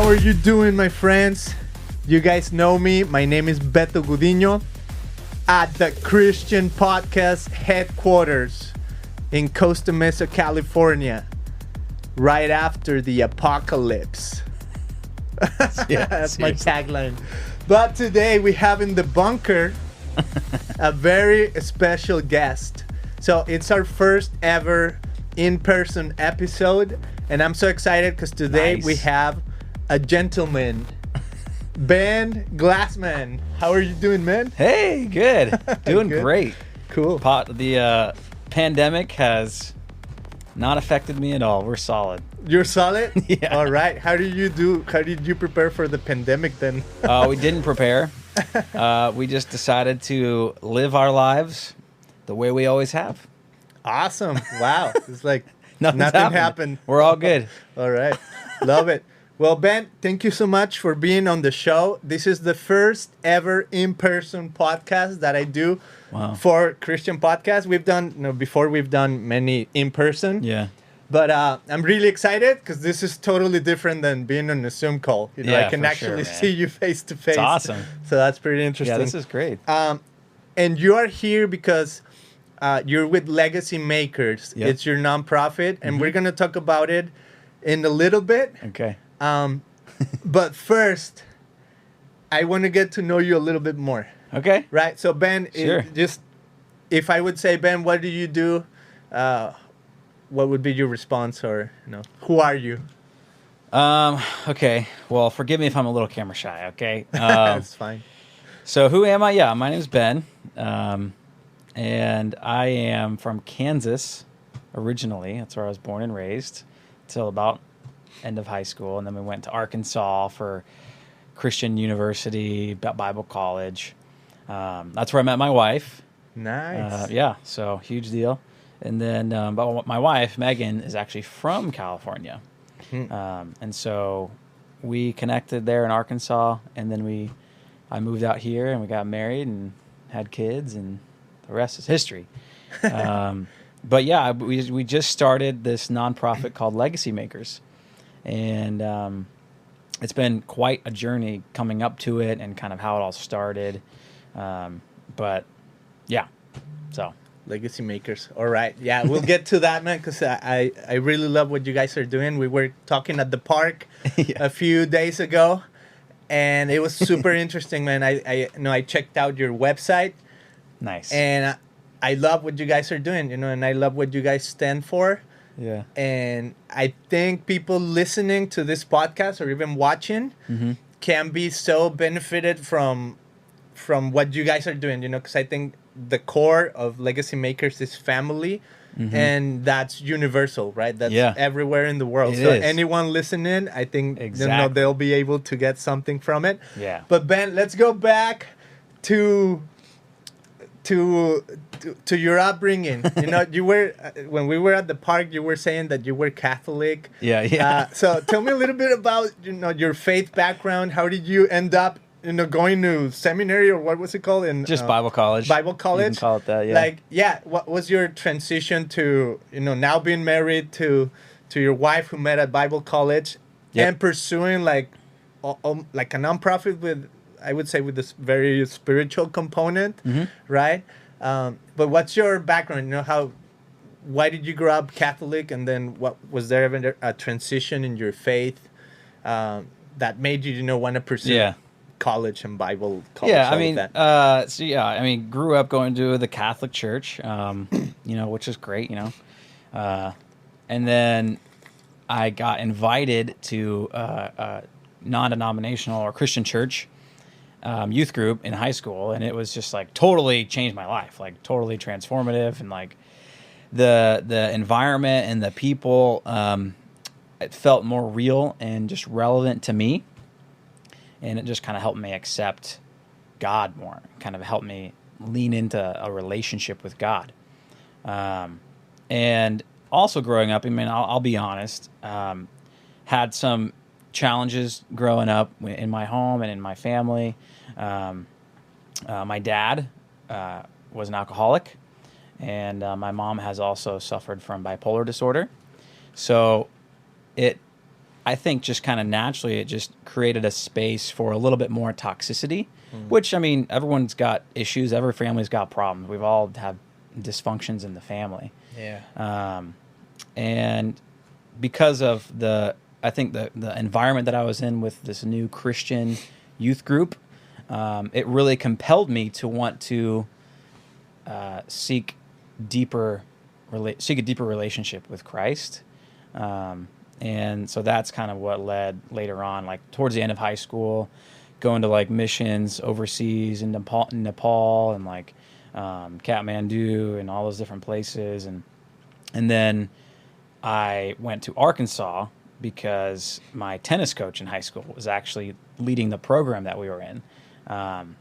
are you doing, my friends? You guys know me. My name is Beto Gudiño at the Christian Podcast headquarters in Costa Mesa, California, right after the apocalypse. Yeah, That's my tagline. But today we have in the bunker a very special guest. So it's our first ever in-person episode, and I'm so excited because today we have a gentleman, Ben Glassman. How are you doing, man? Hey, good. Doing Good. great. Cool. The pandemic has not affected me at all. We're solid. You're solid? Yeah. All right. How did you prepare for the pandemic then? We didn't prepare. We just decided to live our lives the way we always have. Awesome. Wow. It's like Nothing happened. We're all good. All right. Love it. Well, Ben, thank you so much for being on the show. This is the first ever in-person podcast that I do for Christian Podcast. We've done, before we've done many in-person. Yeah. But I'm really excited because this is totally different than being on a Zoom call. Yeah, I can for actually sure, see you face to face. It's awesome. So that's pretty interesting. Yeah, this is great. And you are here because you're with Legacymakers. Yep. It's your nonprofit, and we're going to talk about it in a little bit. Okay. But first, I want to get to know you a little bit more. Okay. Right? So, Ben, Sure. if I would say, Ben, what do you do? What would be your response, or who are you? Okay. Well, forgive me if I'm a little camera shy, okay? That's fine. So who am I? Yeah, my name is Ben. And I am from Kansas originally. That's where I was born and raised till about end of high school. And then we went to Arkansas for Christian University, Bible college. That's where I met my wife. Nice. Yeah, so huge deal. And then but my wife, Megan, is actually from California. And so we connected there in Arkansas, and then I moved out here and we got married and had kids, and the rest is history. But yeah, we just started this nonprofit called Legacymakers, and it's been quite a journey coming up to it and kind of how it all started. But yeah, so. Legacymakers. All right. Yeah, we'll get to that, man, because I really love what you guys are doing. We were talking at the park a few days ago, and it was super interesting, man. I checked out your website. Nice. And I love what you guys are doing, and I love what you guys stand for. Yeah. And I think people listening to this podcast or even watching can be so benefited from what you guys are doing, because I think the core of Legacymakers is family, and that's universal, right? That's everywhere in the world. It so is. Anyone listening, I think Exactly. they'll be able to get something from it. Yeah. But Ben, let's go back to your upbringing. You were when we were at the park, you were saying that you were Catholic. Yeah. So tell me a little bit about your faith background. How did you end up going to seminary, or what was it called? Just Bible college. Bible college. You can call it that, yeah. What was your transition to now being married to your wife who met at Bible college, and pursuing like a nonprofit with, I would say, with this very spiritual component, right? But what's your background? Why did you grow up Catholic, and then what was there ever a transition in your faith that made you want to pursue college and Bible college? I mean, grew up going to the Catholic Church, which is great, and then I got invited to a non-denominational or Christian church youth group in high school, and it was just like totally changed my life, like totally transformative, and like the environment and the people, it felt more real and just relevant to me. And it just kind of helped me accept God more, kind of helped me lean into a relationship with God. And also growing up, I mean, I'll be honest, had some challenges growing up in my home and in my family. My dad was an alcoholic, and my mom has also suffered from bipolar disorder. So it I think just kind of naturally, it just created a space for a little bit more toxicity, which, I mean, everyone's got issues. Every family's got problems. We've all have dysfunctions in the family. Yeah. And because of I think the environment that I was in with this new Christian youth group, it really compelled me to want to seek a deeper relationship with Christ. And so that's kind of what led later on, like towards the end of high school, going to like missions overseas in Nepal and like Kathmandu and all those different places. And then I went to Arkansas because my tennis coach in high school was actually leading the program that we were in.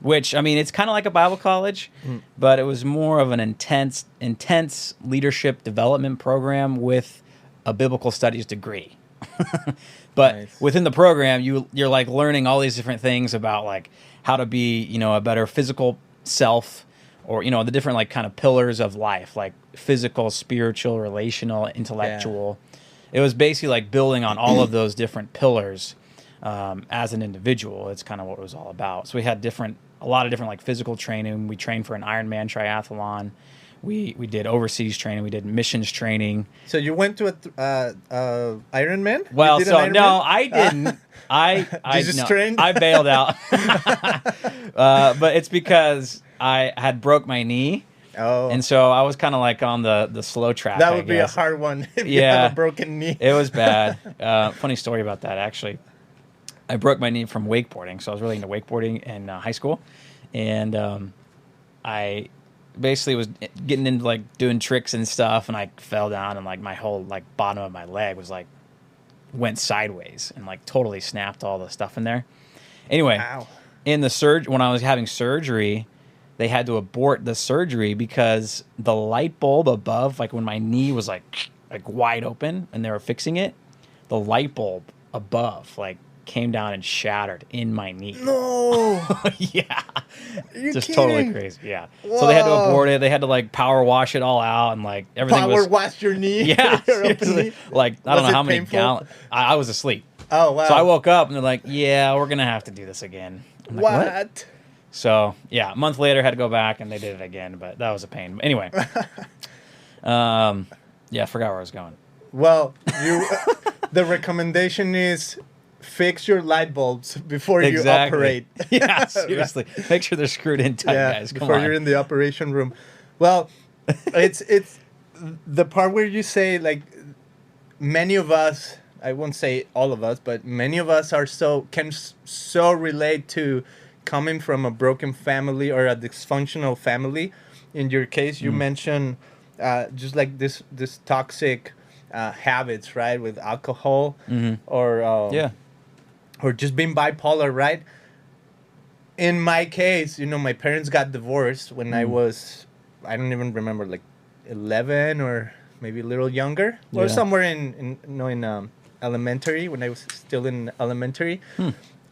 Which, I mean, it's kind of like a Bible college, but it was more of an intense leadership development program with a biblical studies degree. But Nice. within the program, you're like learning all these different things about like how to be, a better physical self, or, the different like kind of pillars of life, like physical, spiritual, relational, intellectual. It was basically like building on all of those different pillars. As an individual, it's kind of what it was all about. So we had a lot of different like physical training. We trained for an Ironman triathlon. We did overseas training. We did missions training. So you went to a Ironman? Well, You did so an no, Ironman? I didn't. I just no, trained? I bailed out. But it's because I had broke my knee. Oh, And so I was kind of like on the slow track. that I would be a guess. hard one if you Yeah. have a broken knee. It was bad. Funny story about that, actually. I broke my knee from wakeboarding, so I was really into wakeboarding in high school, and I basically was getting into like doing tricks and stuff, and I fell down, and like my whole like bottom of my leg was like went sideways and like totally snapped all the stuff in there. Anyway, Ow. in the when I was having surgery, they had to abort the surgery because the light bulb above, like when my knee was like wide open and they were fixing it, the light bulb above like came down and shattered in my knee. No. Yeah. You're Just kidding. totally crazy. Yeah. So they had to Whoa. abort it. They had to like power wash it all out, and like everything Power was wash your knee? yeah. Your open seriously. knee? Like I don't Was know how it many painful? gallons. I was asleep. Oh, wow. So I woke up and they're like, "Yeah, we're gonna have to do this again." I'm like, What? So yeah, a month later, had to go back and they did it again, but that was a pain. But anyway, yeah, I forgot where I was going. Well, the recommendation is fix your light bulbs before you operate. Yeah, seriously, make sure they're screwed in tight, guys. Come before on. you're in the operation room. Well, it's the part where you say like many of us, I won't say all of us, but many of us can so relate to coming from a broken family or a dysfunctional family. In your case, you mentioned just like this toxic habits, right, with alcohol or just being bipolar, right? In my case, my parents got divorced when I don't even remember, like 11 or maybe a little younger, or somewhere in elementary, when I was still in elementary.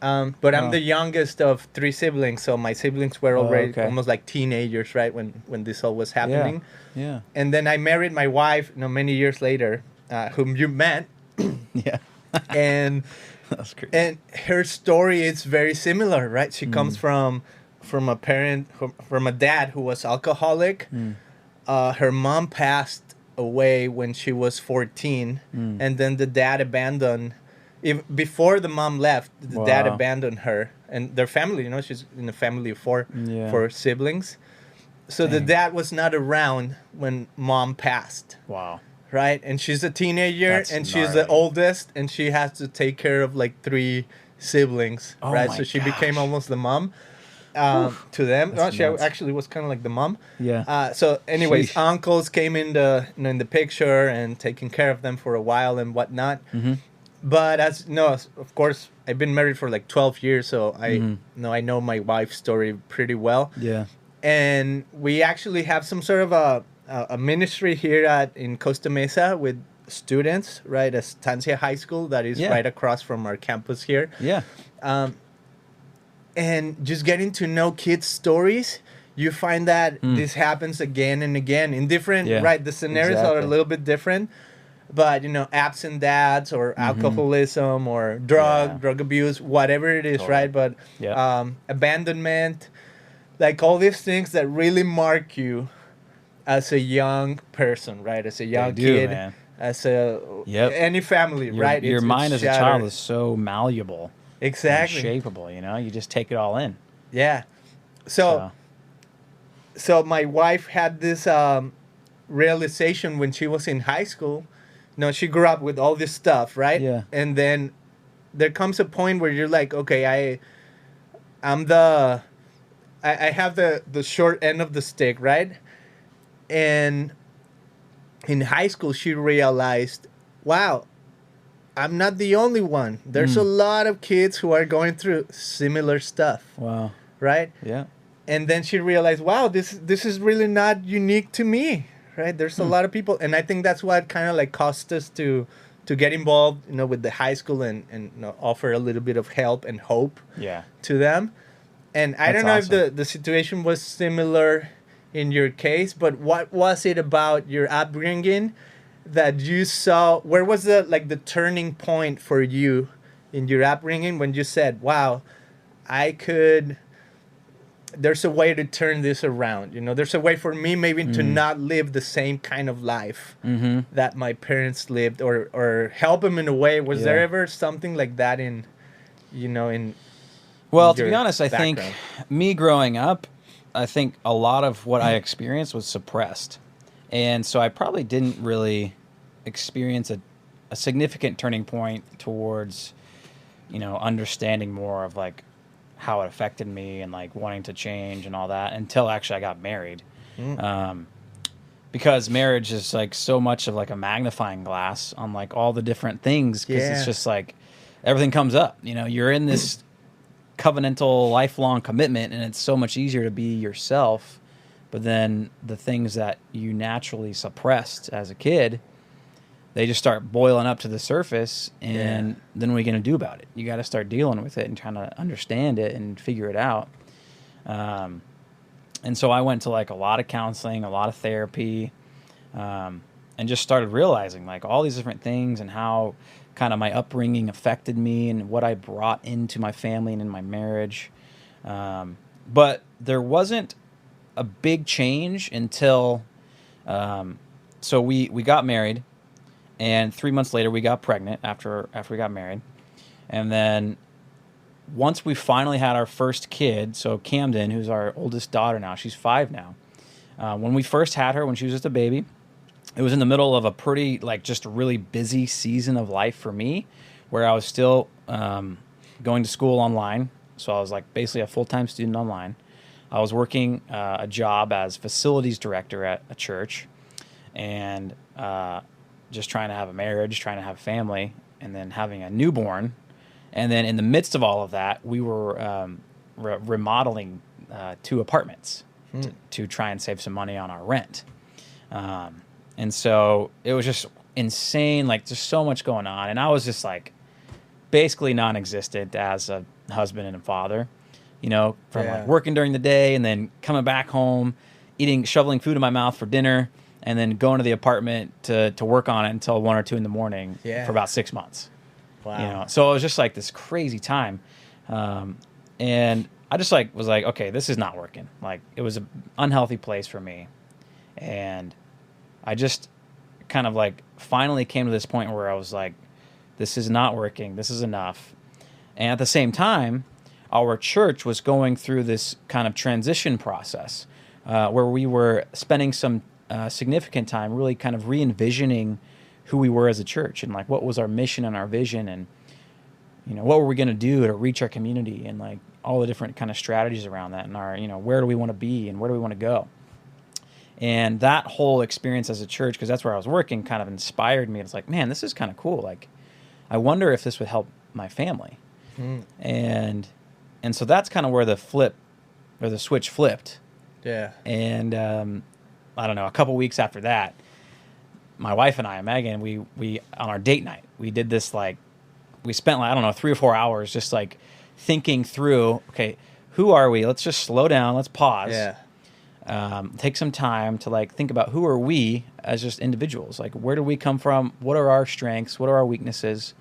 But I'm the youngest of 3 siblings, so my siblings were already almost like teenagers, right, when this all was happening. Yeah. And then I married my wife, many years later, whom you met, Yeah. and That's crazy. and her story is very similar, right? She comes from a dad who was alcoholic. Her mom passed away when she was 14, and then the dad abandoned. Before the mom left, the dad abandoned her and their family. She's in a family of 4 siblings. So the dad was not around when mom passed. Wow. Right? And she's a teenager, That's and she's the gnarly. oldest, and she has to take care of like 3 siblings, Oh right? my So she became gosh. almost the mom to them. That's She nuts. actually was kind of like the mom. Yeah. So anyways, Sheesh. uncles came in the picture and taking care of them for a while and whatnot. But of course, I've been married for like 12 years, so I know my wife's story pretty well. Yeah. And we actually have some sort of a ministry here in Costa Mesa with students, right? Estancia High School that is right across from our campus here. Yeah. And just getting to know kids' stories, you find that this happens again and again in different, right? The scenarios are a Exactly. little bit different, but absent dads or alcoholism or drug abuse, whatever it is, right? But abandonment, like all these things that really mark you as a young person, right? As a young kid, man. as any family, right? Your mind it's as a child is so malleable, exactly, and shapeable. You just take it all in. Yeah. So my wife had this realization when she was in high school. She grew up with all this stuff, right? Yeah. And then there comes a point where you're like, okay, I have the short end of the stick, right? And in high school, she realized, wow, I'm not the only one. There's a lot of kids who are going through similar stuff. Wow. Right? Yeah. And then she realized, wow, this is really not unique to me, right? There's a lot of people, and I think that's what kind of like caused us to get involved, with the high school and offer a little bit of help and hope to them. And I don't know if the situation was similar in your case, but what was it about your upbringing that you saw? Where was the turning point for you in your upbringing when you said, wow, there's a way to turn this around. There's a way for me maybe to not live the same kind of life that my parents lived, or help them in a way. Was there ever something like that in Well, to be honest, I background? think me growing up, I think a lot of what I experienced was suppressed. And so I probably didn't really experience a significant turning point towards, understanding more of like how it affected me and like wanting to change and all that until actually I got married. Because marriage is like so much of like a magnifying glass on like all the different things, because it's just like everything comes up. You're in this covenantal lifelong commitment, and it's so much easier to be yourself. But then the things that you naturally suppressed as a kid, they just start boiling up to the surface, and then what are you going to do about it? You got to start dealing with it and trying to understand it and figure it out. And so I went to like a lot of counseling, a lot of therapy, and just started realizing like all these different things and how kind of my upbringing affected me and what I brought into my family and in my marriage. But there wasn't a big change until, so we got married, and 3 months later we got pregnant after we got married. And then once we finally had our first kid, so Camden, who's our oldest daughter now, she's 5 now. When we first had her, when she was just a baby, it was in the middle of a pretty, like, just a really busy season of life for me, where I was still going to school online. So I was like basically a full-time student online. I was working a job as facilities director at a church, and just trying to have a marriage, trying to have a family, and then having a newborn. And then in the midst of all of that, we were remodeling 2 apartments to try and save some money on our rent. And so it was just insane, like just so much going on. And I was just like basically non-existent as a husband and a father, from like working during the day and then coming back home, shoveling food in my mouth for dinner, and then going to the apartment to work on it until 1 or 2 in the morning for about 6 months. Wow. So it was just like this crazy time. And I just like was like, okay, this is not working. Like, it was an unhealthy place for me. And I just kind of like finally came to this point where I was like, this is not working. This is enough. And at the same time, our church was going through this kind of transition process where we were spending some significant time really kind of re-envisioning who we were as a church, and like what was our mission and our vision, and what were we going to do to reach our community, and like all the different kind of strategies around that, and our where do we want to be and where do we want to go. And that whole experience as a church, because that's where I was working, kind of inspired me. It's like, man, this is kind of cool. Like, I wonder if this would help my family. And so that's kind of where the switch flipped. Yeah. And I don't know, a couple weeks after that, my wife and I, Megan, we on our date night, we did this, like, we spent, like, I don't know, 3 or 4 hours just like thinking through, okay, who are we? Let's just slow down. Let's pause. Yeah. take some time to like think about who are we as just individuals. Like, where do we come from? What are our strengths? What are our weaknesses?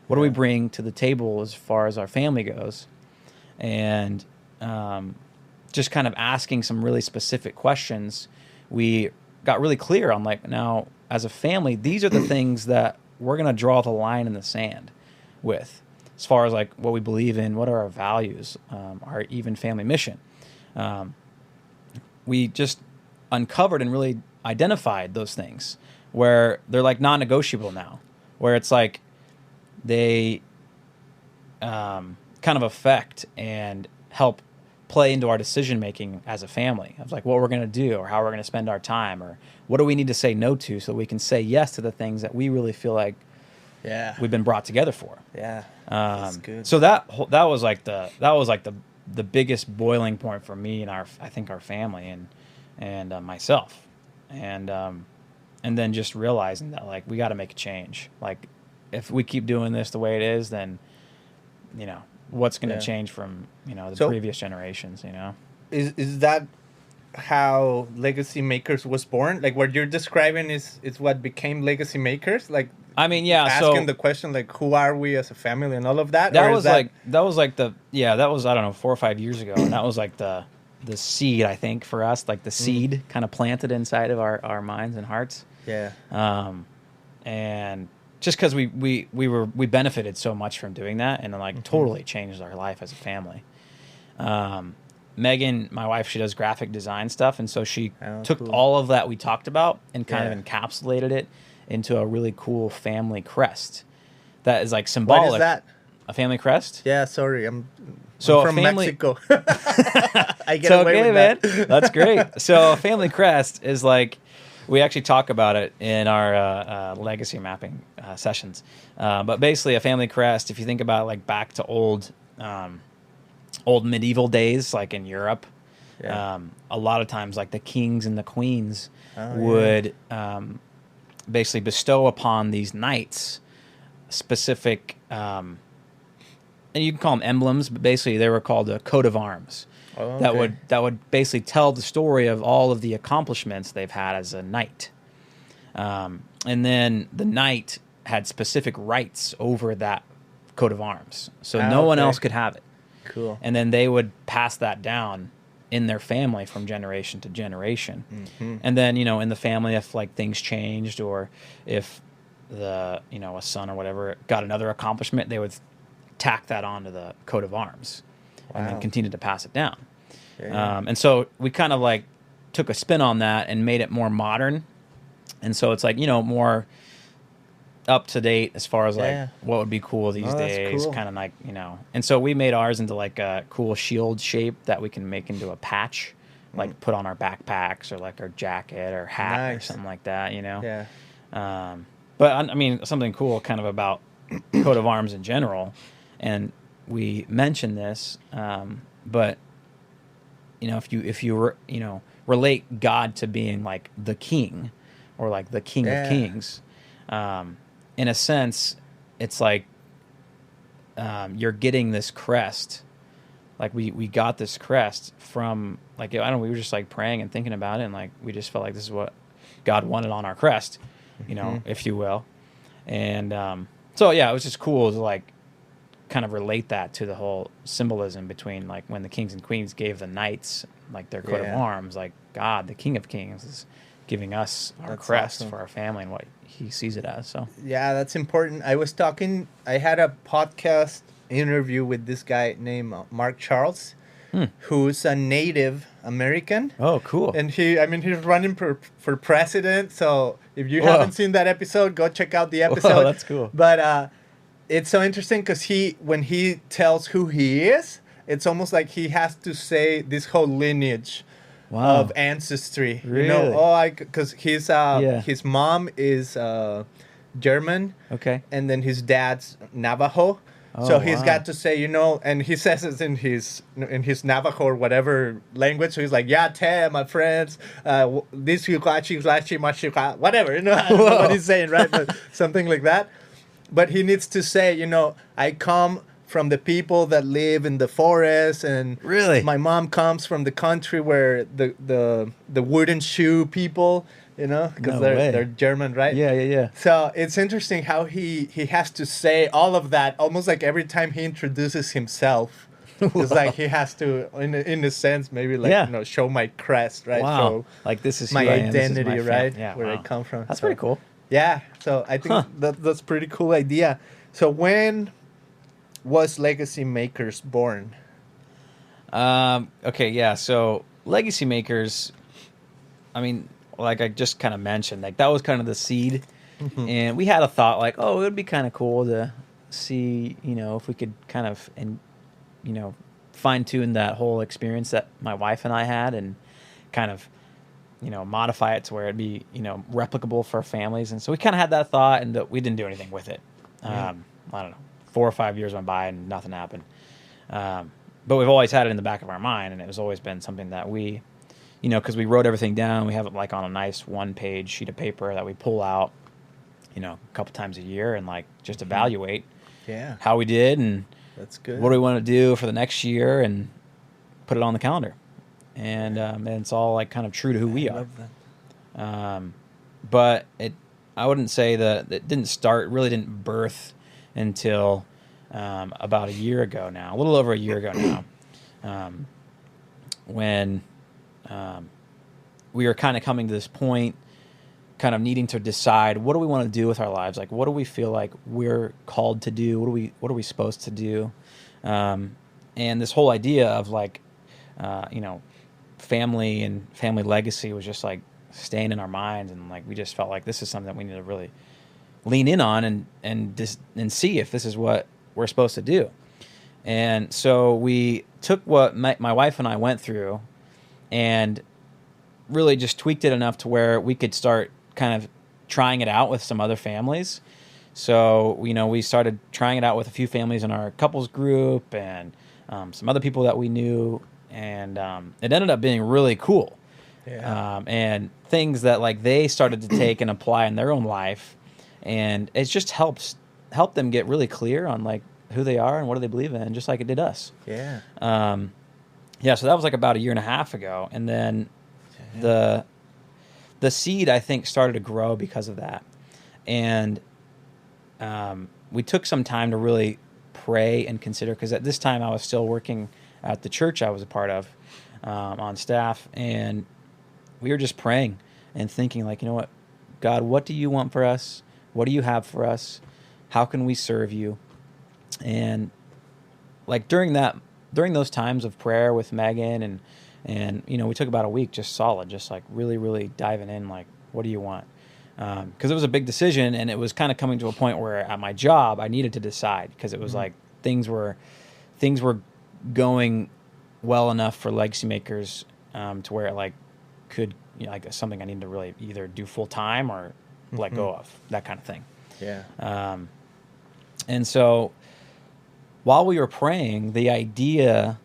What do we bring to the table as far as our family goes? And just kind of asking some really specific questions, we got really clear on like, now as a family, these are the things that we're going to draw the line in the sand with, as far as like what we believe in, what are our values, our even family mission. We just uncovered and really identified those things where they're like non-negotiable now, where it's like they kind of affect and help play into our decision making as a family of like what we're going to do or how we're going to spend our time, or what do we need to say no to so we can say yes to the things that we really feel like we've been brought together for. That's good. So that was like the biggest boiling point for me and our family and myself, and then just realizing that like we got to make a change. Like, if we keep doing this the way it is, then what's going to change from the previous generations. Is that how Legacymakers was born? Like, what you're describing is what became Legacymakers? Like, I mean, asking the question like, who are we as a family and all of that? That was I don't know, 4 or 5 years ago, and that was like the seed, I think, for us, like the seed kind of planted inside of our minds and hearts. And just because we benefited so much from doing that, and like totally changed our life as a family. Megan, my wife, she does graphic design stuff, and so she took all of that we talked about and kind of encapsulated it into a really cool family crest that is like symbolic. What is that? A family crest? Yeah, sorry, I'm from family... Mexico. I get away with man. that. That's great. So a family crest is like, we actually talk about it in our legacy mapping sessions. But basically, a family crest, if you think about like back to old medieval days, like in Europe, a lot of times like the kings and the queens would basically bestow upon these knights specific, and you can call them emblems, but basically they were called a coat of arms. That would basically tell the story of all of the accomplishments they've had as a knight. And then the knight had specific rights over that coat of arms, so no one else could have it. Cool. And then they would pass that down in their family from generation to generation. And then, in the family, if like things changed, or if a son or whatever got another accomplishment, they would tack that onto the coat of arms and then continue to pass it down. And so we kind of like took a spin on that and made it more modern. And so it's like, more up to date as far as like what would be cool these days, kind of like, and so we made ours into like a cool shield shape that we can make into a patch, like put on our backpacks or like our jacket or hat or something like that, but I mean, something cool kind of about coat of arms in general, and we mentioned this, but if you relate God to being like the king, or like the King of Kings, in a sense, it's like you're getting this crest. Like we got this crest from, like, I don't know, we were just like praying and thinking about it, and like we just felt like this is what God wanted on our crest, if you will. And so it was just cool to like kind of relate that to the whole symbolism between like when the kings and queens gave the knights like their coat of arms, like God, the King of Kings, is giving us our crest for our family and what he sees it as. So that's important. I had a podcast interview with this guy named Mark Charles, who's a Native American. Oh, cool. And he's running for president. So if you haven't seen that episode, go check out the episode. Whoa, that's cool. But it's so interesting because when he tells who he is, it's almost like he has to say this whole lineage of ancestry. Really? Because his mom is German. Okay. And then his dad's Navajo. So he's got to say, and he says it in his Navajo or whatever language. So he's like, my friends, this whatever, I don't know what he's saying, right? But something like that. But he needs to say, I come from the people that live in the forest, and Really? my mom comes from the country where the wooden shoe people, because No way. they're German, right? Yeah. So it's interesting how he has to say all of that almost like every time he introduces himself. It's like he has to, in a sense, maybe like show my crest, right? Wow. Show like this is my who I am, identity, this is my right? Yeah, Where I wow. come from. That's So, pretty cool. Yeah. So I think that's pretty cool idea. So when was Legacy Makers born? Okay, yeah. So Legacymakers, I mean, like I just kind of mentioned, like that was kind of the seed, and we had a thought like, oh, it would be kind of cool to see, if we could kind of fine tune that whole experience that my wife and I had, and kind of modify it to where it'd be replicable for families. And so we kind of had that thought, and we didn't do anything with it. I don't know, 4 or 5 years went by and nothing happened. But we've always had it in the back of our mind, and it was always been something that we, because we wrote everything down. We have it like on a nice 1-page sheet of paper that we pull out, a couple times a year, and like just evaluate how we did, and that's good. What do we want to do for the next year, and put it on the calendar. And it's all like kind of true to who we are. But I wouldn't say that it really didn't birth until about a year ago now, a little over a year ago now, when we were kind of coming to this point, kind of needing to decide, what do we want to do with our lives? Like, what do we feel like we're called to do? What are we supposed to do? And this whole idea of like, family and family legacy was just like staying in our minds, and like we just felt like this is something that we need to really lean in on and see if this is what we're supposed to do. And so we took what my wife and I went through and really just tweaked it enough to where we could start kind of trying it out with some other families. So, we started trying it out with a few families in our couples group, and some other people that we knew, and it ended up being really cool. And things that like they started to take and apply in their own life, and it just helped them get really clear on like who they are and what do they believe in, just like it did us. So that was like about a year and a half ago, and then the seed, I think, started to grow because of that. And we took some time to really pray and consider, because at this time I was still working at the church I was a part of, on staff, and we were just praying and thinking like, what, God, what do you want for us? What do you have for us? How can we serve you? And like during those times of prayer with Megan, and we took about a week just solid, just like really, really diving in, like, what do you want? Because it was a big decision, and it was kind of coming to a point where at my job I needed to decide, because it was like things were going well enough for Legacymakers to where it like could, like something I needed to really either do full time or let go of, that kind of thing. And so while we were praying, the idea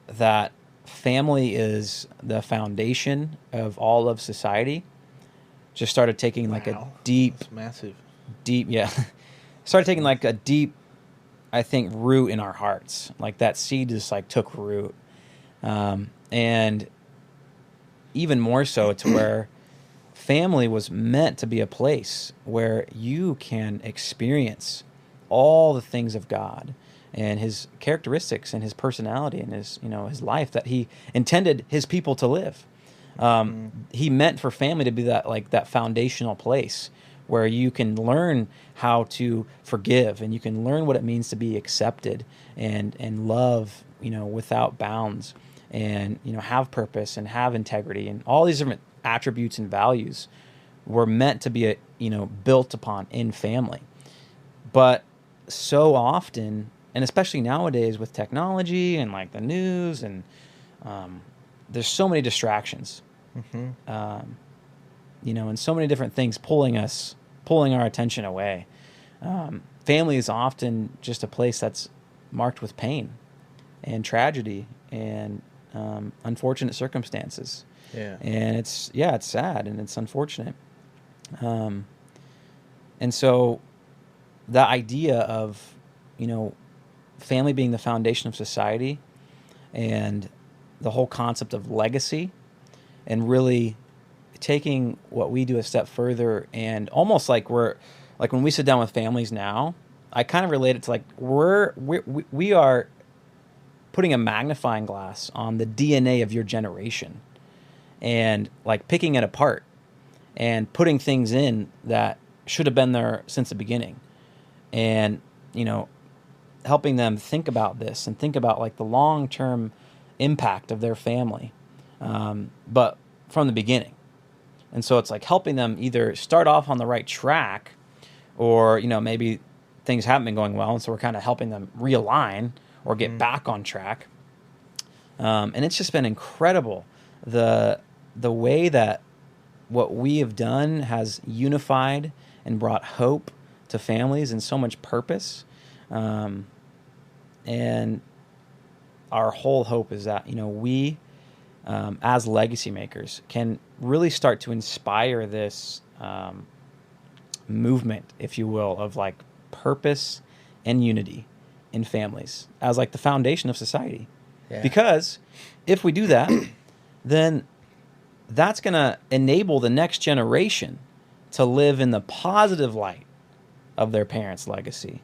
that family is the foundation of all of society just started taking like a deep, started taking like a deep, I think, root in our hearts. Like that seed just like took root. And even more so to where family was meant to be a place where you can experience all the things of God and his characteristics and his personality and his, his life that he intended his people to live. He meant for family to be that foundational place where you can learn how to forgive, and you can learn what it means to be accepted and love, without bounds, and, have purpose and have integrity, and all these different attributes and values were meant to be, built upon in family. But so often, and especially nowadays with technology and like the news, and there's so many distractions, and so many different things pulling our attention away. Family is often just a place that's marked with pain and tragedy and unfortunate circumstances. And it's sad and it's unfortunate. And so the idea of, family being the foundation of society, and the whole concept of legacy, and really taking what we do a step further, and almost like when we sit down with families now, I kind of relate it to like we are putting a magnifying glass on the DNA of your generation, and like picking it apart and putting things in that should have been there since the beginning, and helping them think about this and think about like the long-term impact of their family, but from the beginning. And so it's like helping them either start off on the right track, or maybe things haven't been going well, and so we're kind of helping them realign or get back on track. And it's just been incredible the way that what we have done has unified and brought hope to families and so much purpose. And our whole hope is that we, as legacy makers, can really start to inspire this movement, if you will, of like purpose and unity in families as like the foundation of society. Yeah. Because if we do that, then that's going to enable the next generation to live in the positive light of their parents' legacy.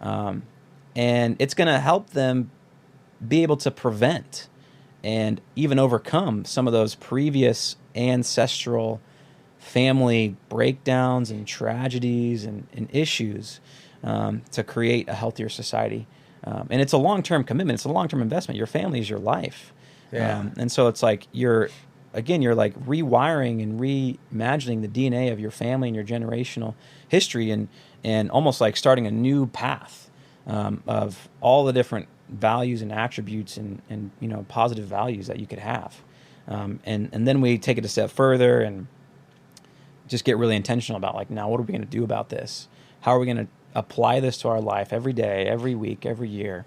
And it's going to help them be able to prevent and even overcome some of those previous ancestral family breakdowns and tragedies and issues, to create a healthier society. And it's a long-term commitment. It's a long-term investment. Your family is your life. Yeah. And so it's like you're like rewiring and reimagining the DNA of your family and your generational history, and almost like starting a new path of all the different values and attributes and positive values that you could have. And then we take it a step further and just get really intentional about like, now what are we going to do about this? How are we going to apply this to our life every day, every week, every year?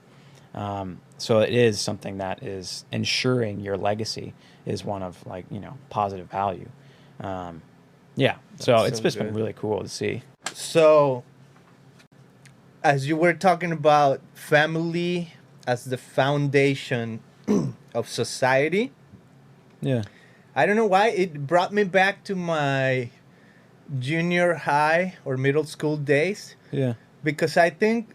So it is something that is ensuring your legacy is one of like, positive value. So it's just been really cool to see. So as you were talking about family as the foundation of society, I don't know why it brought me back to my junior high or middle school days. Yeah. Because I think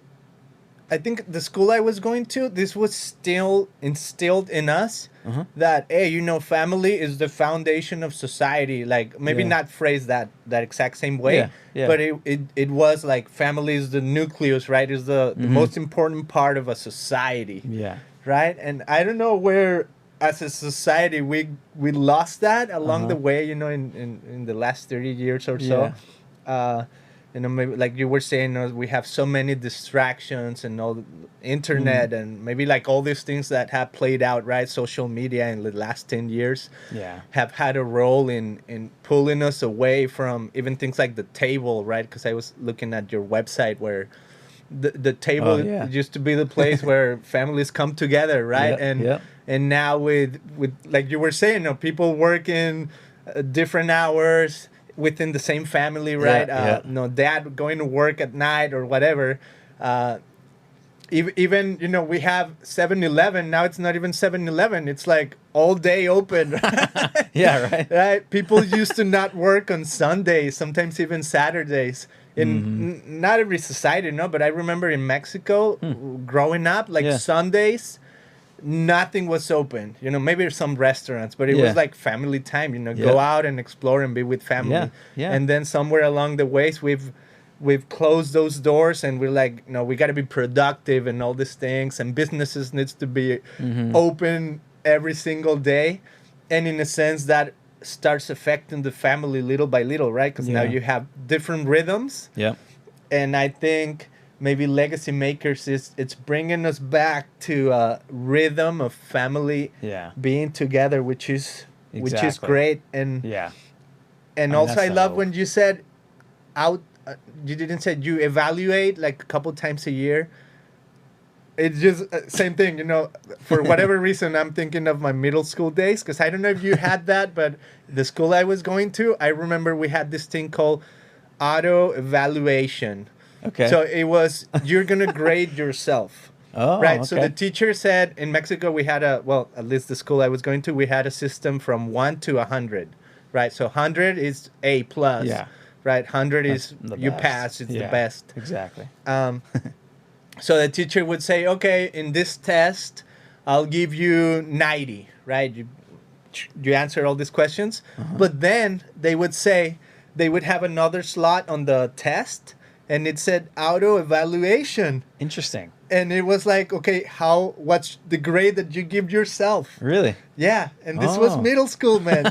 the school I was going to, this was still instilled in us that, hey, family is the foundation of society. Like maybe not phrased that exact same way, but it was like family is the nucleus, right? Is the most important part of a society. Yeah. Right. And I don't know where, as a society, we lost that along the way, in the last 30 years or so. Maybe like you were saying, we have so many distractions and all the internet and maybe like all these things that have played out, right? Social media in the last 10 years have had a role in pulling us away from even things like the table, right? Because I was looking at your website where the table used to be the place where families come together, right? And now with like you were saying, people working different hours within the same family, right? Dad going to work at night or whatever. Even we have 7-Eleven. Now it's not even 7-Eleven. It's like all day open. Right? People used to not work on Sundays, sometimes even Saturdays. In not every society, but I remember in Mexico growing up, like Sundays, nothing was open. Maybe some restaurants, but it was like family time. Go out and explore and be with family. And then somewhere along the ways, we've closed those doors, and we're like, we got to be productive and all these things, and businesses needs to be open every single day, and in a sense that starts affecting the family little by little, right? Because now you have different rhythms. And I think maybe Legacymakers it's bringing us back to a rhythm of family being together, which is great. And and also I love when you said you didn't say you evaluate like a couple times a year. It's just same thing, for whatever reason, I'm thinking of my middle school days, because I don't know if you had that, but the school I was going to, I remember we had this thing called auto evaluation. Okay. So it was, you're going to grade yourself. Oh, right. So okay. the teacher said in Mexico we had at least the school I was going to, we had a system from 1 to 100, right? So 100 is A plus, Yeah. right? 100 That's is the you best. pass, it's the Yeah, best. Exactly. So the teacher would say, okay, in this test, I'll give you 90, right? You answer all these questions. But then they would say, they would have another slot on the test, and it said auto evaluation. Interesting. And it was like, okay, what's the grade that you give yourself? Really? Yeah, and this was Oh. middle school, man.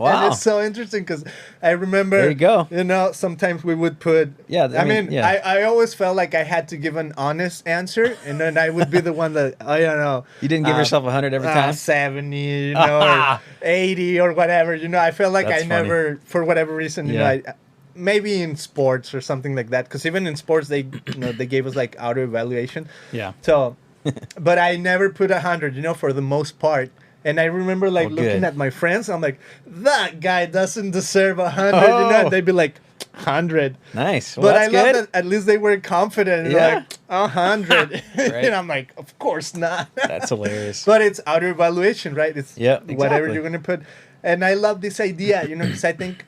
Wow. And it's so interesting because I remember, There you go. Sometimes we would put, Yeah, I mean, yeah. I always felt like I had to give an honest answer, and then I would be the one that, I don't know. You didn't give yourself 100 every time? 70, or 80 or whatever. I felt like That's I funny. never, for whatever reason, maybe in sports or something like that, because even in sports they they gave us like auto evaluation. Yeah. So but I never put 100, for the most part. And I remember like Well, looking good. at my friends, I'm like, that guy doesn't deserve 100, Oh. they'd be like 100. Nice. Well, But that's I love good. that at least they were confident and Yeah. like 100. Right. And I'm like, of course not. That's hilarious. But it's auto evaluation, right? It's Yep, whatever exactly. you're going to put. And I love this idea, because I think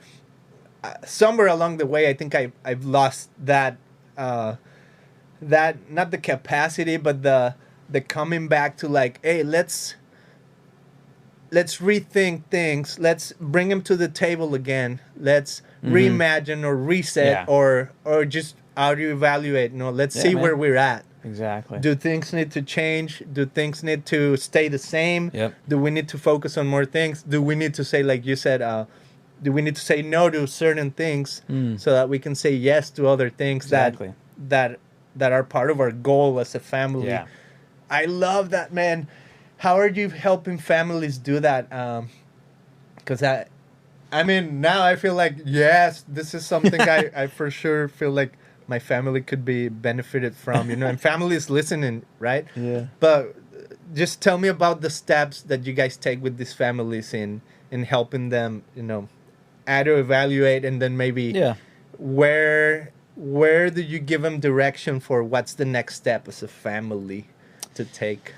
somewhere along the way, I think I've lost that, not the capacity, but the coming back to like, hey, let's rethink things. Let's bring them to the table again. Let's reimagine or reset or just auto evaluate. Let's see man. where we're at. Exactly. Do things need to change? Do things need to stay the same? Yep. Do we need to focus on more things? Do we need to say, like you said, do we need to say no to certain things so that we can say yes to other things Exactly. that are part of our goal as a family? Yeah. I love that, man. How are you helping families do that? Because I mean, now I feel like, yes, this is something I for sure feel like my family could be benefited from, and family is listening, right? Yeah. But just tell me about the steps that you guys take with these families in helping them, auto evaluate, and then maybe where do you give them direction for what's the next step as a family to take?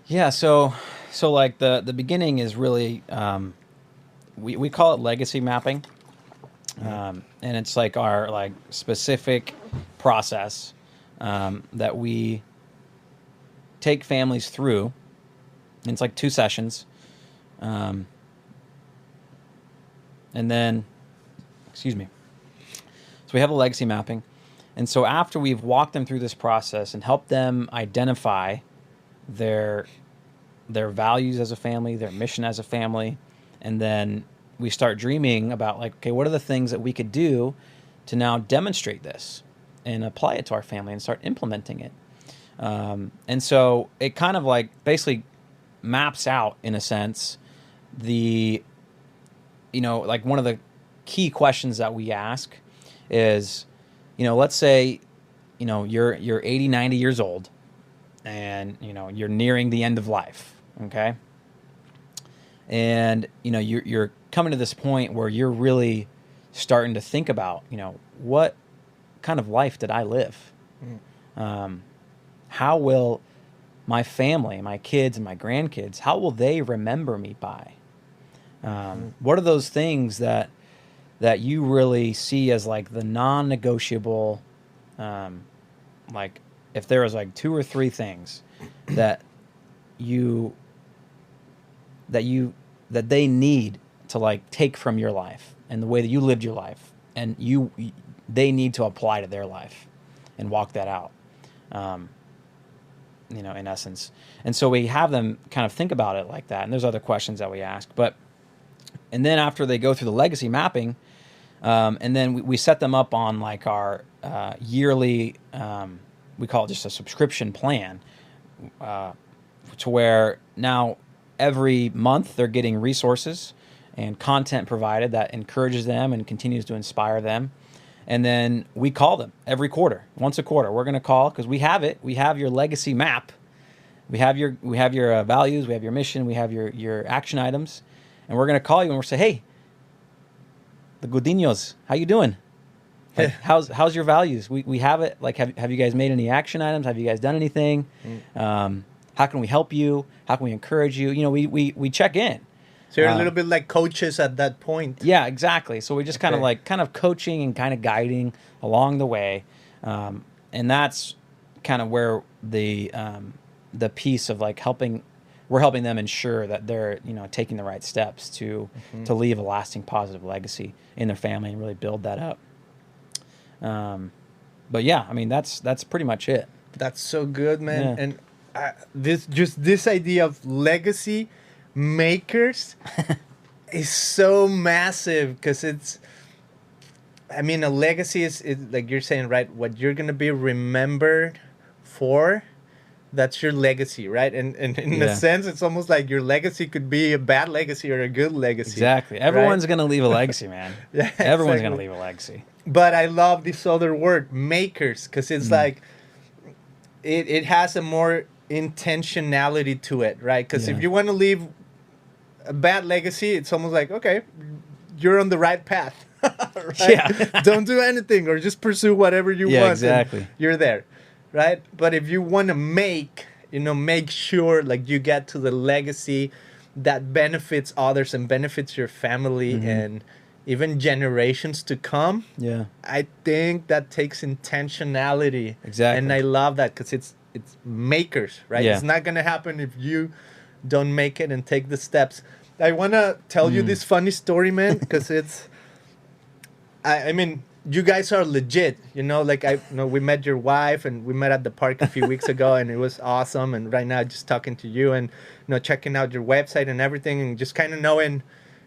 Yeah, so like the beginning is really we call it legacy mapping, and it's like our like specific process that we take families through. And it's like 2 sessions, and then, excuse me. So we have a legacy mapping, and so after we've walked them through this process and helped them identify their values as a family, their mission as a family, and then we start dreaming about like, okay, what are the things that we could do to now demonstrate this and apply it to our family and start implementing it. And so it kind of like basically maps out, in a sense, like one of the key questions that we ask is, let's say, you're 80, 90 years old, and you're nearing the end of life, okay, and you're coming to this point where you're really starting to think about what kind of life did I live. How will my family, my kids and my grandkids, how will they remember me by? What are those things that you really see as like the non-negotiable, like if there was like 2 or 3 things that they need to like take from your life and the way that you lived your life, and they need to apply to their life and walk that out, in essence. And so we have them kind of think about it like that. And there's other questions that we ask, and then after they go through the legacy mapping, and then we set them up on like our yearly, we call it just a subscription plan, to where now every month they're getting resources and content provided that encourages them and continues to inspire them. And then we call them every quarter, once a quarter. We're going to call, because we have it. We have your legacy map. We have your values. We have your mission. We have your action items. And we're going to call you and we'll say, hey, the Godinos, how you doing? Like, how's your values? We have it. Like, have you guys made any action items? Have you guys done anything? How can we help you? How can we encourage you? You know, we check in. So you're a little bit like coaches at that point. Yeah, exactly. So we're just kind of coaching and kind of guiding along the way, and that's kind of where the piece of like we're helping them ensure that they're, you know, taking the right steps to leave a lasting positive legacy in their family and really build that up. But yeah, I mean that's pretty much it. That's so good, man. Yeah. And this idea of legacy makers is so massive, because it's, I mean, a legacy is like you're saying, right? What you're gonna be remembered for, that's your legacy, right? And in a sense, it's almost like your legacy could be a bad legacy or a good legacy. Exactly. Everyone's right? gonna leave a legacy, man. Yeah, everyone's gonna leave a legacy. But I love this other word, makers, because it's like it has a more intentionality to it, right? Because if you want to leave a bad legacy, it's almost like, okay, you're on the right path. Right? Yeah. Don't do anything, or just pursue whatever you want. Exactly. You're there, right? But if you want to make sure like you get to the legacy that benefits others and benefits your family and even generations to come. Yeah. I think that takes intentionality. Exactly. And I love that, because it's makers, right? Yeah. It's not going to happen if you don't make it and take the steps. I want to tell you this funny story, man, because it's, I mean, you guys are legit, you know, like we met your wife and we met at the park a few weeks ago, and it was awesome. And right now just talking to you and, checking out your website and everything, and just kind of knowing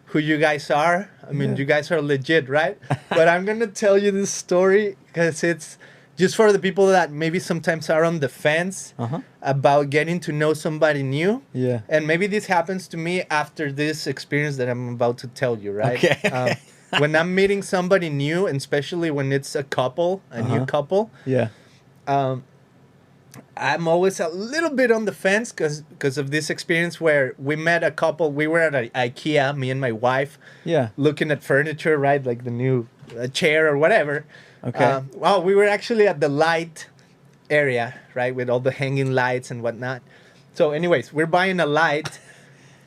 who you guys are. I mean, you guys are legit, right? But I'm going to tell you this story because it's just for the people that maybe sometimes are on the fence about getting to know somebody new. Yeah. And maybe this happens to me after this experience that I'm about to tell you, right? Okay. When I'm meeting somebody new, and especially when it's a couple, a new couple. Yeah. I'm always a little bit on the fence because of this experience where we met a couple. We were at IKEA, me and my wife. Yeah. Looking at furniture, right? Like the new chair or whatever. Okay. Well, we were actually at the light area, right? With all the hanging lights and whatnot. So anyways, we're buying a light.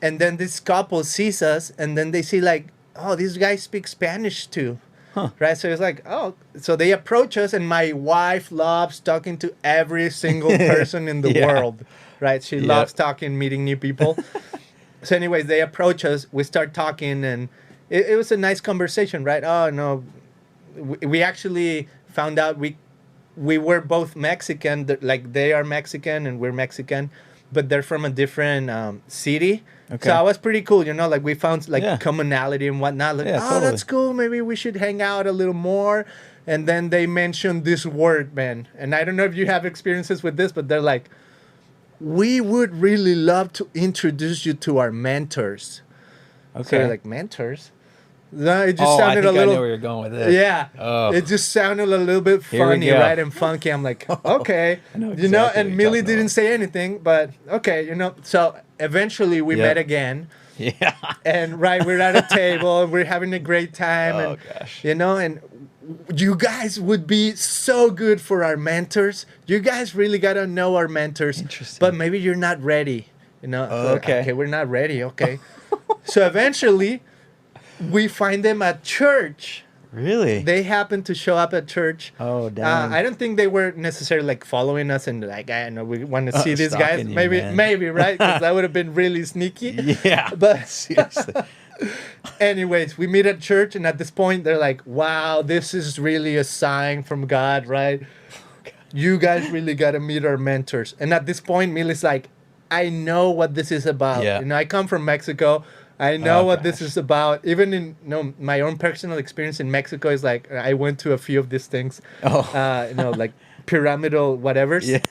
And then this couple sees us. And then they see like, oh, these guys speak Spanish too. Huh. Right, so it's like, oh, so they approach us, and my wife loves talking to every single person in the world, right? She loves talking, meeting new people. So anyways, they approach us, we start talking, and it was a nice conversation, right? Oh, no, we actually found out we were both Mexican, like they are Mexican and we're Mexican, but they're from a different city. Okay. So it was pretty cool, like we found like commonality and whatnot. Like, totally. That's cool. Maybe we should hang out a little more. And then they mentioned this word, man. And I don't know if you have experiences with this, but they're like, we would really love to introduce you to our mentors. Okay. So like, mentors? No, it just sounded a little. I know where you're going with it. Yeah. Oh. It just sounded a little bit funny, right? And funky. I'm like, okay. I know exactly and Millie didn't say anything, but okay, So eventually we met again. Yeah. And we're at a table and we're having a great time. Oh, gosh. And you guys would be so good for our mentors. You guys really got to know our mentors. Interesting. But maybe you're not ready. Okay, we're not ready. Okay. So eventually we find them at church. Really? They happened to show up at church. Oh, damn. I don't think they were necessarily like following us and like, I know we want to see these guys. Maybe, right? Because that would have been really sneaky. Yeah. But seriously. Anyways, we meet at church, and at this point, they're like, wow, this is really a sign from God, right? You guys really got to meet our mentors. And at this point, Millie's like, I know what this is about. Yeah. I come from Mexico. I know what this is about. Even in my own personal experience in Mexico is like I went to a few of these things. Like pyramidal whatevers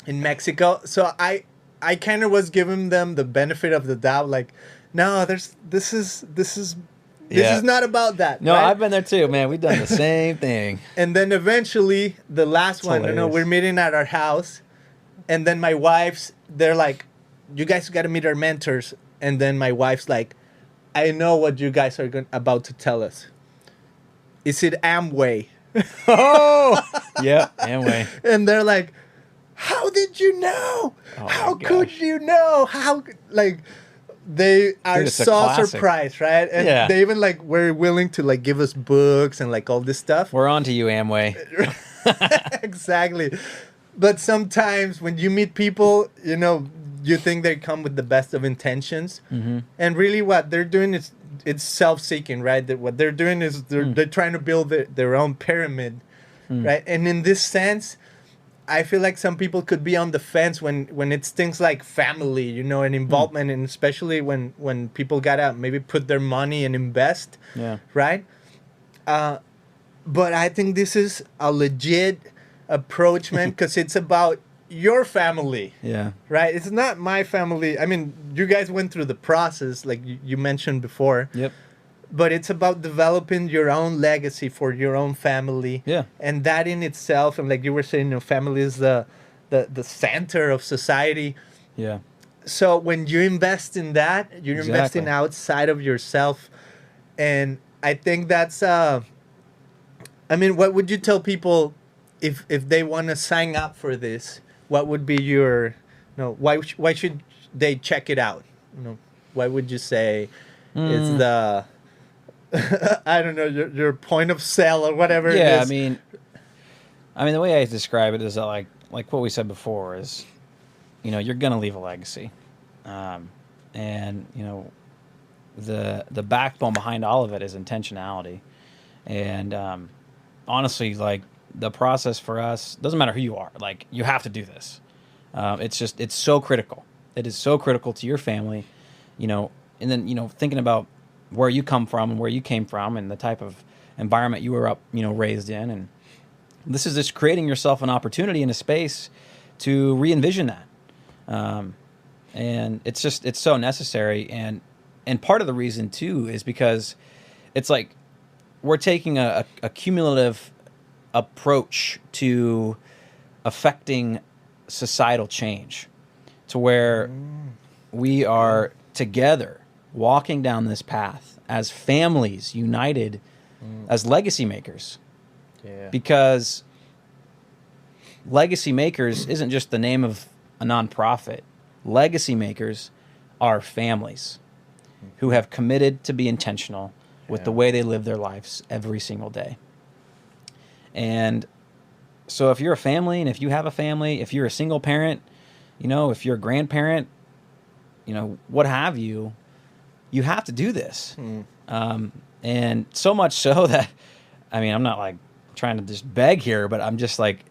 in Mexico. So I kind of was giving them the benefit of the doubt. Like, no, this is not about that. No, right? I've been there too, man. We've done the same thing. And then eventually the last one, we're meeting at our house, and then my wife's. They're like, you guys got to meet our mentors. And then my wife's like, I know what you guys are about to tell us. Is it Amway? Oh, yeah, Amway. And they're like, how did you know? Oh, How my could gosh. you know? How, like, they are Dude, it's a so classic. surprised, right? And Yeah. they even like were willing to like give us books and like all this stuff. We're on to you, Amway. Exactly. But sometimes when you meet people, you know, you think they come with the best of intentions, and really what they're doing is it's self-seeking, right? That what they're doing is they're trying to build their own pyramid, right? And in this sense, I feel like some people could be on the fence when it's things like family, you know, and involvement, and especially when people gotta maybe put their money and invest, Yeah. right? But I think this is a legit approach, man, because it's about your family, Yeah. right? It's not my family. I mean, you guys went through the process, like you mentioned before. Yep. But it's about developing your own legacy for your own family. Yeah. And that in itself, and like you were saying, you know, family is the center of society. Yeah. So when you invest in that, you're Exactly. investing outside of yourself. And I think that's I mean, what would you tell people if they want to sign up for this? What would be your, you know, why should they check it out? You know, why would you say it's the I don't know, your point of sale or whatever Yeah, it is? I mean, the way I describe it is that like what we said before is, you know, you're gonna leave a legacy, and you know, the backbone behind all of it is intentionality, and honestly, like the process for us doesn't matter who you are. Like you have to do this. It's so critical. It is so critical to your family, you know, and then you know thinking about where you come from and where you came from and the type of environment you were raised in, and this is just creating yourself an opportunity in a space to re-envision that, and it's so necessary, and part of the reason too is because it's like we're taking a cumulative approach to affecting societal change to where we are together walking down this path as families united as legacy makers. Yeah. Because Legacy Makers isn't just the name of a nonprofit. Legacy Makers are families who have committed to be intentional with the way they live their lives every single day. And so if you're a family, and if you have a family, if you're a single parent, you know, if you're a grandparent, you know, what have you, you have to do this. And so much so that, I mean, I'm not like trying to just beg here, but I'm just like,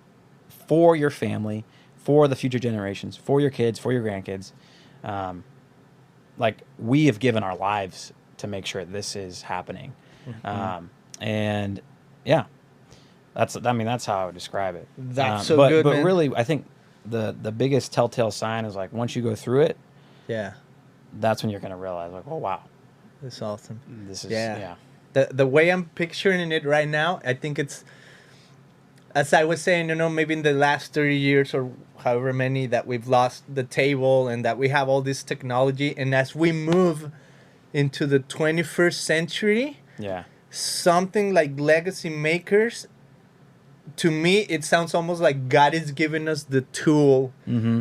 for your family, for the future generations, for your kids, for your grandkids, like we have given our lives to make sure this is happening. And yeah, that's how I would describe it. That's so but, good, But man. really, I think the biggest telltale sign is like once you go through it, Yeah. that's when you're going to realize like, oh, wow, That's awesome. this is, Yeah. The way I'm picturing it right now, I think it's, as I was saying, you know, maybe in the last 30 years or however many that we've lost the table and that we have all this technology. And as we move into the 21st century, Yeah. something like Legacy Makers, to me, it sounds almost like God is giving us the tool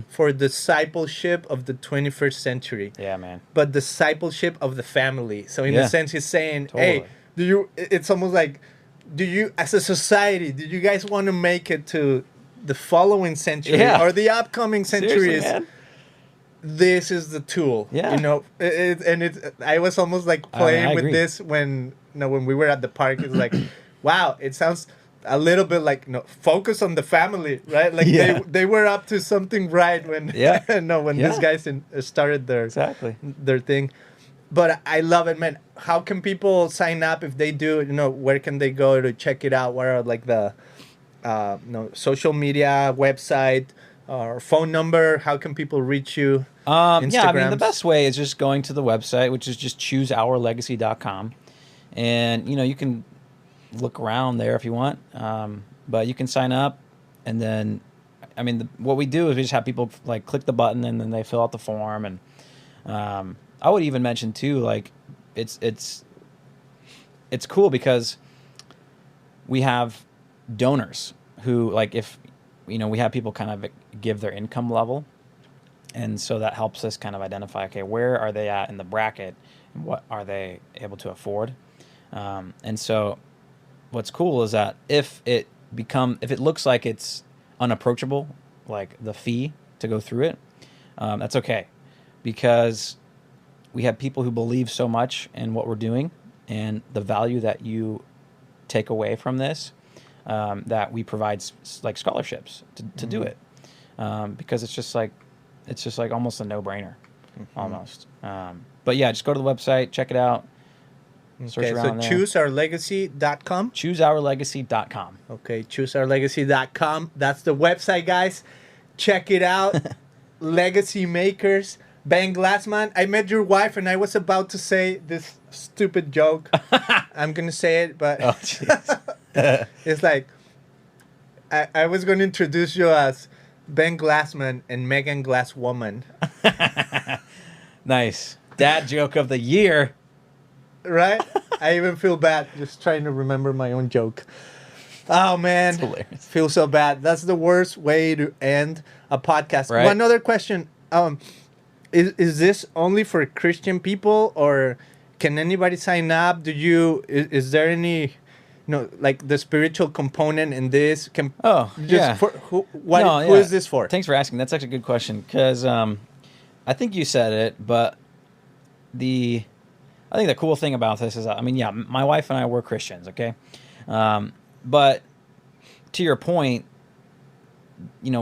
for discipleship of the 21st century. Yeah, man. But discipleship of the family. So in Yeah. a sense, he's saying, Totally. hey, it's almost like, do you, as a society, do you guys want to make it to the following century Yeah. or the upcoming centuries? Seriously, man. This is the tool. Yeah. You know, I was almost like playing I with agree. this when we were at the park. It's like, wow, it sounds a little bit like, you know, focus on the family, right? Like Yeah. they were up to something right when Yeah. when Yeah. these guys started Exactly. their thing. But I love it, man. How can people sign up if they do? You know, where can they go to check it out? What are like the social media, website, or phone number? How can people reach you? Yeah, I mean, the Instagrams? best way is just going to the website, which is just chooseourlegacy.com. And, you know, you can look around there if you want. But you can sign up. And then, I mean, what we do is we just have people, like, click the button and then they fill out the form. And I would even mention, too, like, it's cool because we have donors who, like, if, we have people kind of give their income level. And so that helps us kind of identify, okay, where are they at in the bracket and what are they able to afford? And so what's cool is that if it looks like it's unapproachable, like the fee to go through it, that's okay, because we have people who believe so much in what we're doing and the value that you take away from this, that we provide like scholarships to do it, because it's just like almost a no-brainer, almost. But yeah, just go to the website, check it out. Okay, so chooseourlegacy.com. Chooseourlegacy.com. Okay, chooseourlegacy.com. That's the website, guys. Check it out. Legacymakers. Ben Glassman. I met your wife and I was about to say this stupid joke. I'm going to say it, but it's like I was going to introduce you as Ben Glassman and Megan Glasswoman. Nice. Dad joke of the year. Right? I even feel bad just trying to remember my own joke. Oh, man. It's hilarious. Feel so bad. That's the worst way to end a podcast. Right. One other question. Is this only for Christian people, or can anybody sign up? Is there any, like the spiritual component in this? Who is this for? Thanks for asking. That's actually a good question, because I think you said it, but I think the cool thing about this is, my wife and I were Christians, okay? But to your point,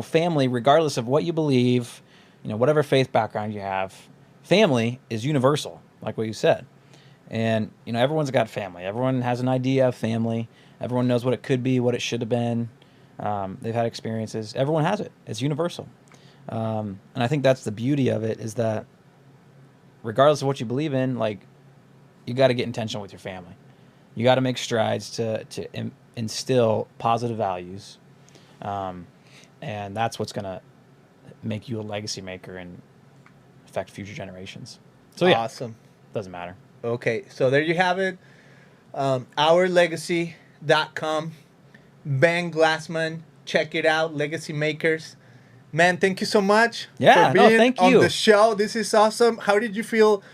family, regardless of what you believe, whatever faith background you have, family is universal, like what you said. And, everyone's got family. Everyone has an idea of family. Everyone knows what it could be, what it should have been. They've had experiences. Everyone has it. It's universal. And I think that's the beauty of it, is that regardless of what you believe in, like, you got to get intentional with your family. You got to make strides to instill positive values. And that's what's going to make you a legacy maker and affect future generations. So yeah, awesome. Doesn't matter. Okay, so there you have it. Ourlegacy.com. Ben Glassman. Check it out. Legacy Makers. Man, thank you so much for being thank on you. the show. This is awesome. How did you feel,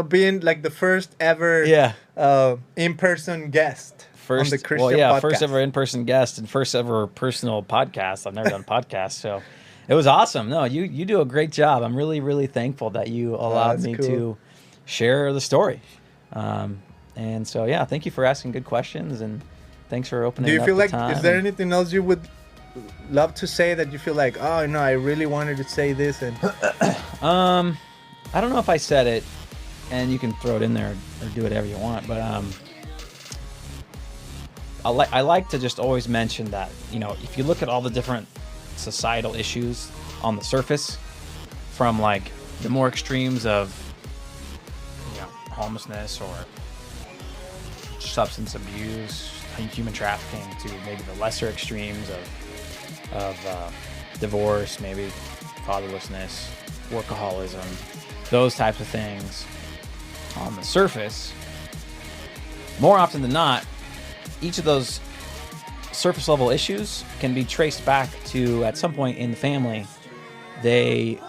being like the first ever in-person guest on the Christian podcast? First ever in-person guest and first ever personal podcast. I've never done podcasts, so it was awesome. No, you do a great job. I'm really, really thankful that you allowed me to share the story. And so, thank you for asking good questions, and thanks for opening up the time. Do you feel like, is there anything else you would love to say that you feel like, oh, no, I really wanted to say this? And I don't know if I said it, and you can throw it in there or do whatever you want, but I like to just always mention that, if you look at all the different societal issues on the surface, from like the more extremes of homelessness or substance abuse, human trafficking, to maybe the lesser extremes of divorce, maybe fatherlessness, workaholism, those types of things. On the surface, more often than not, each of those surface level issues can be traced back to, at some point in the family, they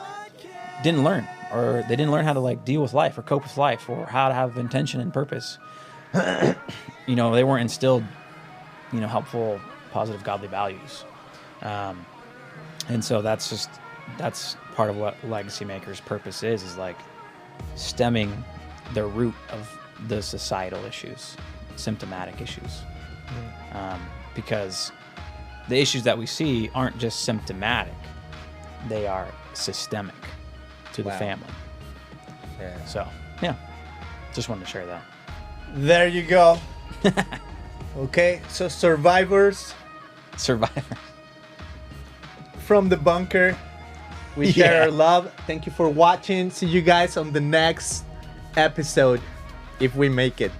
didn't learn how to like deal with life or cope with life, or how to have intention and purpose. They weren't instilled, helpful, positive, godly values. And so that's part of what Legacy Makers' purpose is like stemming the root of the societal issues, symptomatic issues. Because the issues that we see aren't just symptomatic, they are systemic to the family. Yeah. So, just wanted to share that. There you go. Okay, so survivors. From the bunker, we share our love. Thank you for watching. See you guys on the next episode, if we make it.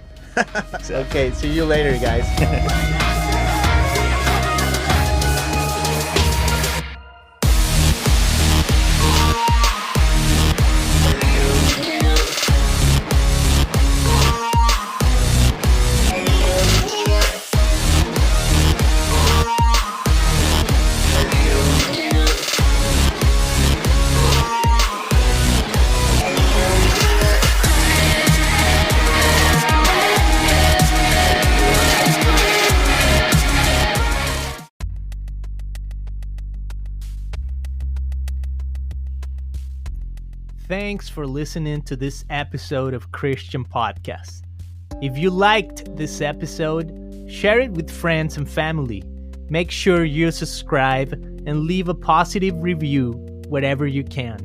Okay, see you later, guys. thanks for listening to this episode of Christian Podcast. If you liked this episode, share it with friends and family. Make sure you subscribe and leave a positive review wherever you can.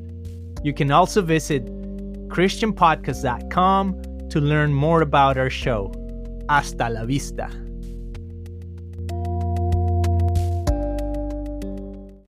You can also visit christianpodcast.com to learn more about our show. Hasta la vista.